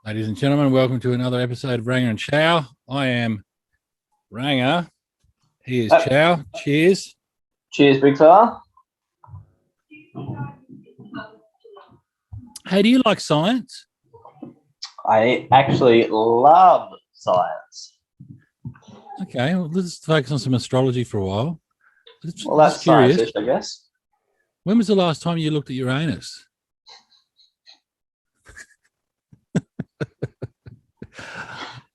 Ladies and gentlemen, welcome to another episode of Ranga and Chow. I am Ranga. He is Uh, Chow. Cheers. Cheers, big fella. Hey, do you like science? I actually love science. Okay, well, let's focus on some astrology for a while. Well, Just that's curious, science-ish, I guess. when was the last time you looked at Uranus?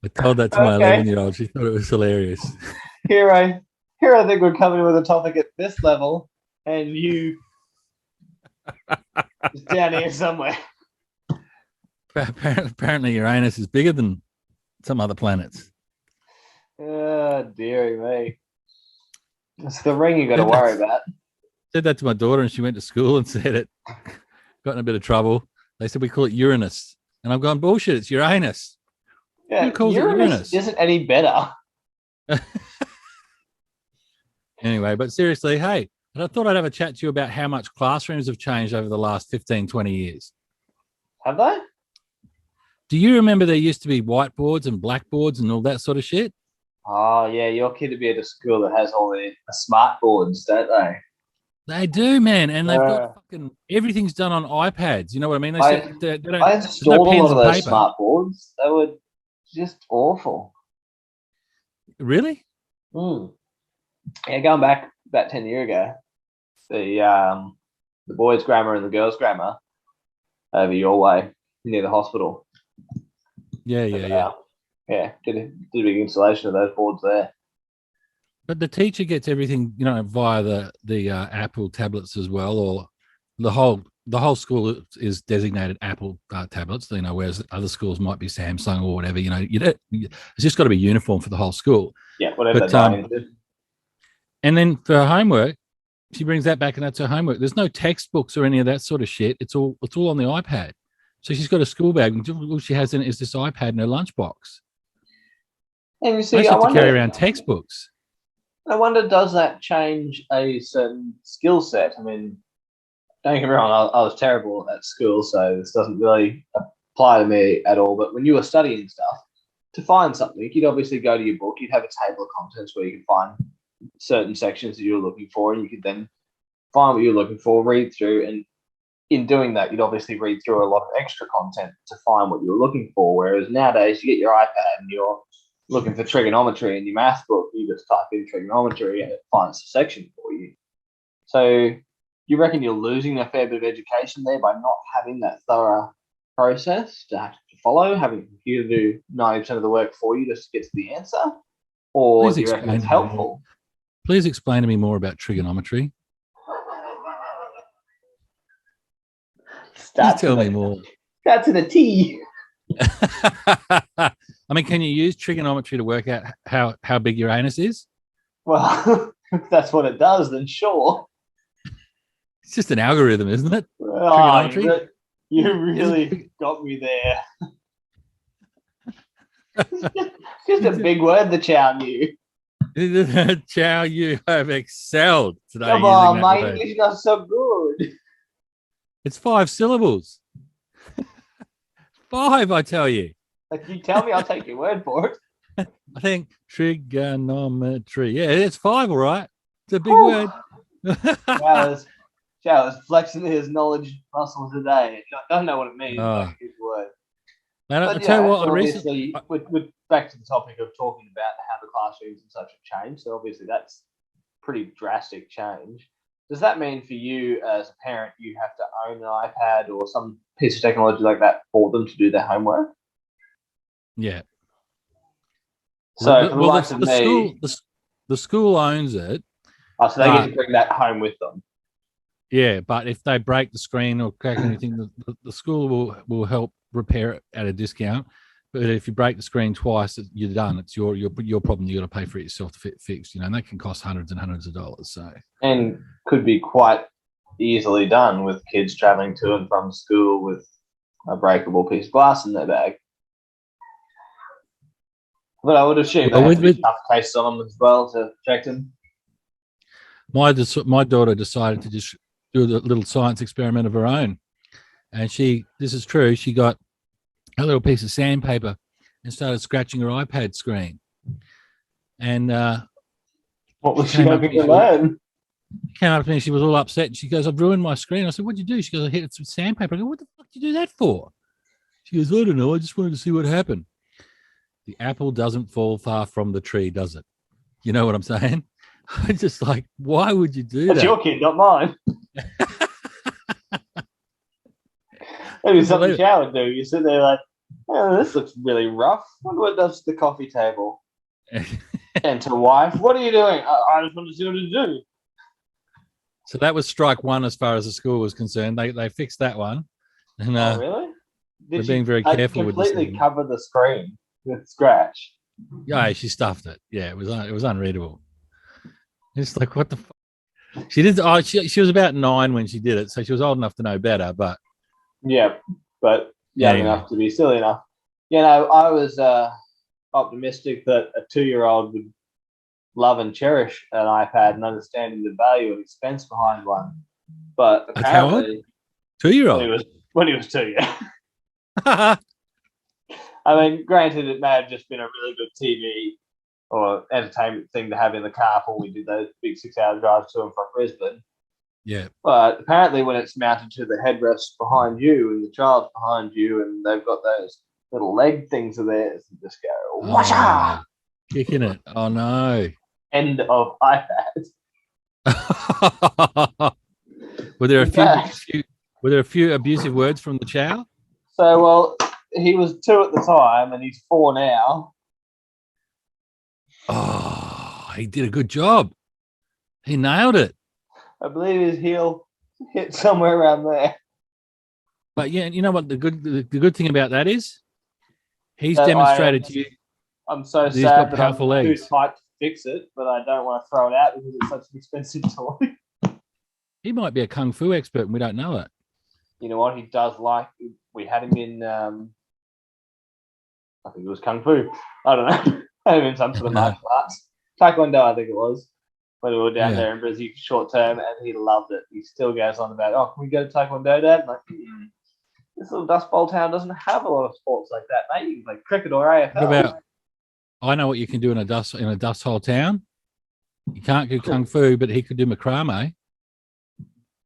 I told that to my Okay, 11-year-old. She thought it was hilarious. here I here I think we're coming with a topic at this level, and you just down here somewhere. Apparently, Uranus is bigger than some other planets. Oh, dearie me. It's the ring you got to Said worry that, about. said that to my daughter, and she went to school and said it. Got in a bit of trouble. They said we call it Uranus, and I'm going bullshit. It's Uranus. Who Yeah, calls it Uranus Uranus? isn't any better. Anyway, but seriously, hey, I thought I'd have a chat to you about how much classrooms have changed over the last 15, 20 years. Have they? Do you remember there used to be whiteboards and blackboards and all that sort of shit? Oh, yeah, your kid would be at a school that has all the smart boards, don't they? They do, man. And they've got Uh, fucking everything's done on iPads. You know what I mean? They I said they don't, I there's no installed a lot pens of and those paper. smart boards. They were just awful. Really? Mm. Yeah, going back about 10 years ago, the boys' grammar and the girls' grammar over your way near the hospital. Yeah, And, yeah, yeah. yeah, did a big installation of those boards there. But the teacher gets everything, via the Apple tablets as well, or the whole school is designated Apple tablets. Whereas other schools might be Samsung or whatever. It's just got to be uniform for the whole school. Yeah, whatever they But buy into. and then for her homework, she brings that back and that's her homework. There's no textbooks or any of that sort of shit. It's all on the iPad. So she's got a school bag, and all she has in it is this iPad in her lunchbox. And you I see, used to have to carry around textbooks. does that change a certain skill set? I mean, don't get me wrong, I was terrible at school, so this doesn't really apply to me at all. But when you were studying stuff, to find something, you'd obviously go to your book, you'd have a table of contents where you could find certain sections that you're looking for, and you could then find what you're looking for, read through, and in doing that, you'd obviously read through a lot of extra content to find what you're looking for. Whereas nowadays, you get your iPad and you're looking for trigonometry in your math book, you just type in trigonometry and it finds the section for you. So you reckon you're losing a fair bit of education there by not having that thorough process to have to follow, having a computer do 90% of the work for you just to get to the answer? Or Please do you reckon explain it's to me more. helpful? Please explain to me more about trigonometry. Please tell me more. That's in a T. I mean, can you use trigonometry to work out how big your anus is? Well, if that's what it does, then sure. It's just an algorithm, isn't it? Oh, Trigonometry. you really got me there. Just a big word the chow knew. Chow, you have excelled today. Come using on, that my word. English not so good. It's 5 syllables. 5, I tell you. If you tell me, I'll take your word for it. I think trigonometry. Yeah, it's 5, all right. It's a big Whew. word. Showers flexing his knowledge muscle today. Don't know what it means, but it's a word. Man, I But tell you yeah, what, so obviously, we're back to the topic of talking about how the classrooms and such have changed. So obviously, that's pretty drastic change. Does that mean for you as a parent, you have to own an iPad or some piece of technology like that for them to do their homework? yeah. So for the likes of me, The school owns it. so they get to bring that home with them. Yeah, but if they break the screen or crack anything, the school will help repair it at a discount. But if you break the screen twice, you're done. It's your problem. You got to pay for it yourself to get fixed. And that can cost hundreds and hundreds of dollars. So And could be quite easily done with kids traveling to and from school with a breakable piece of glass in their bag. But I would assume they have to be tough cases on them as well to protect them. My daughter decided to just do a little science experiment of her own, and this is true. She got a little piece of sandpaper and started scratching her iPad screen. And What was she came up to hoping me. to learn? Came up to me. She was all upset. And she goes, "I've ruined my screen." I said, "What'd you do?" She goes, "I hit it with sandpaper." I go, "What the fuck did you do that for?" She goes, "I don't know. I just wanted to see what happened." The apple doesn't fall far from the tree, does it? You know what I'm saying? I'm just like, why would you do That's that? your kid, not mine. Maybe something Chow would do. You sit there like, oh, this looks really rough. Wonder what does to the coffee table. Enter wife. What are you doing? I just want to see what to do. So that was strike one as far as the school was concerned. They fixed that one. And Oh, really? we're being very careful with this. Completely cover the screen with scratch. Yeah, she stuffed it. Yeah, it was unreadable. It's like, what the fuck? She did. Oh, she was about 9 when she did it, so she was old enough to know better. But yeah, but young enough to be silly enough. You know, I was optimistic that a 2-year-old would love and cherish an iPad and understanding the value and expense behind one. But apparently, 2-year-old when he was 2, yeah. I mean, granted, it may have just been a really good TV or entertainment thing to have in the car when we did those big 6-hour drives to and from Brisbane. Yeah. But apparently, when it's mounted to the headrest behind you and the child's behind you, and they've got those little leg things of theirs, and just go, washa! Kicking it. Oh, no. End of iPad. Were there a few abusive words from the Chow? So, well, he was 2 at the time, and he's 4 now. Oh, he did a good job. He nailed it. I believe his heel hit somewhere around there. But yeah, you know what the good thing about that is? He's demonstrated to you. I'm so sad that I'm too tight to fix it, but I don't want to throw it out because it's such an expensive toy. He might be a kung fu expert and we don't know it. You know what? He does like. We had him in. I think it was kung fu. I don't know. had him in some sort of martial arts. Taekwondo, I think it was. When we were down there in Brazil short term, and he loved it. He still goes on about, "Oh, can we go to Taekwondo, Dad?" I'm like, this little Dust Bowl town doesn't have a lot of sports like that, mate. You can play cricket or AFL. What about? I know what you can do in a dust hole town. You can't do kung fu, but he could do macrame.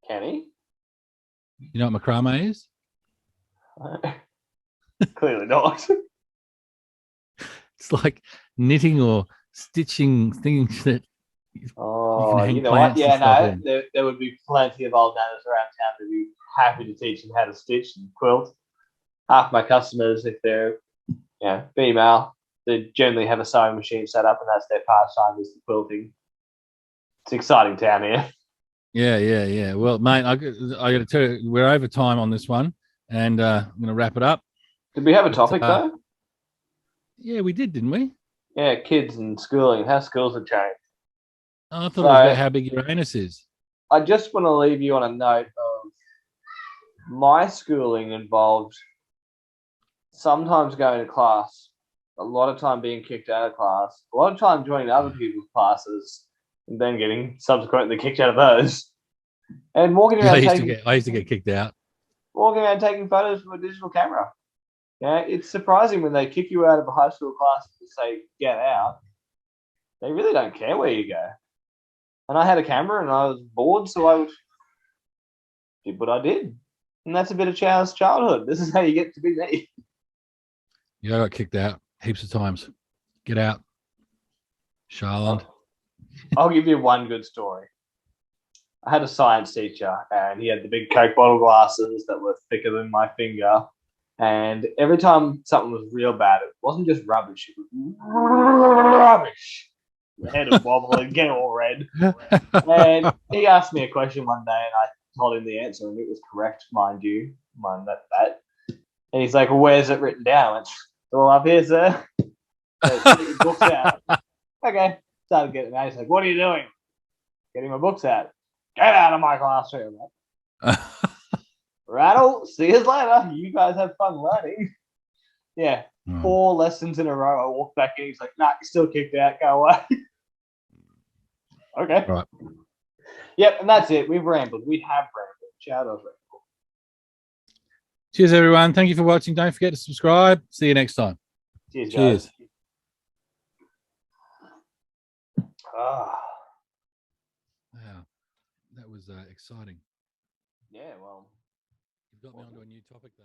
Can he? You know what macrame is? Clearly not. It's like knitting or stitching things that. Oh, you know what? Yeah, no, there would be plenty of old nanas around town who'd be happy to teach them how to stitch and quilt. Half my customers, if they're female, they generally have a sewing machine set up, and that's their pastime is the quilting. It's an exciting town here. Yeah. Well, mate, I got to tell you, we're over time on this one, and I'm going to wrap it up. Did we have a topic though? Yeah, we did, didn't we? Yeah, kids and schooling, how schools have changed. Oh, I thought it was about how big your anus is. I just want to leave you on a note of my schooling involved sometimes going to class, a lot of time being kicked out of class, a lot of time joining other people's classes, and then getting subsequently kicked out of those. And walking around I used to get kicked out. Walking around taking photos from a digital camera. Yeah, it's surprising when they kick you out of a high school class and say, get out. They really don't care where you go. And I had a camera and I was bored, so I did what I did. And that's a bit of Chow's childhood. This is how you get to be me. Yeah, I got kicked out heaps of times. Get out. Charlotte. I'll give you one good story. I had a science teacher and he had the big Coke bottle glasses that were thicker than my finger. And every time something was real bad, it wasn't just rubbish. It was rubbish. The head would wobble and get all red. And he asked me a question one day and I told him the answer and it was correct, mind you. Mind that. And he's like, well, where's it written down? It's all up here, sir. So get your books out. Okay. Started getting out. He's like, what are you doing? Getting my books out. Get out of my classroom. Rattle, see you later. You guys have fun learning. Yeah. 4 lessons in a row. I walked back in. He's like, nah, you're still kicked out. Go away. Okay. Right. Yep, and that's it. We've rambled. We have rambled. Shout out. Cheers, everyone. Thank you for watching. Don't forget to subscribe. See you next time. Cheers, Cheers. guys. Ah, Wow, that was exciting. yeah, well. You've got me onto a new topic, though.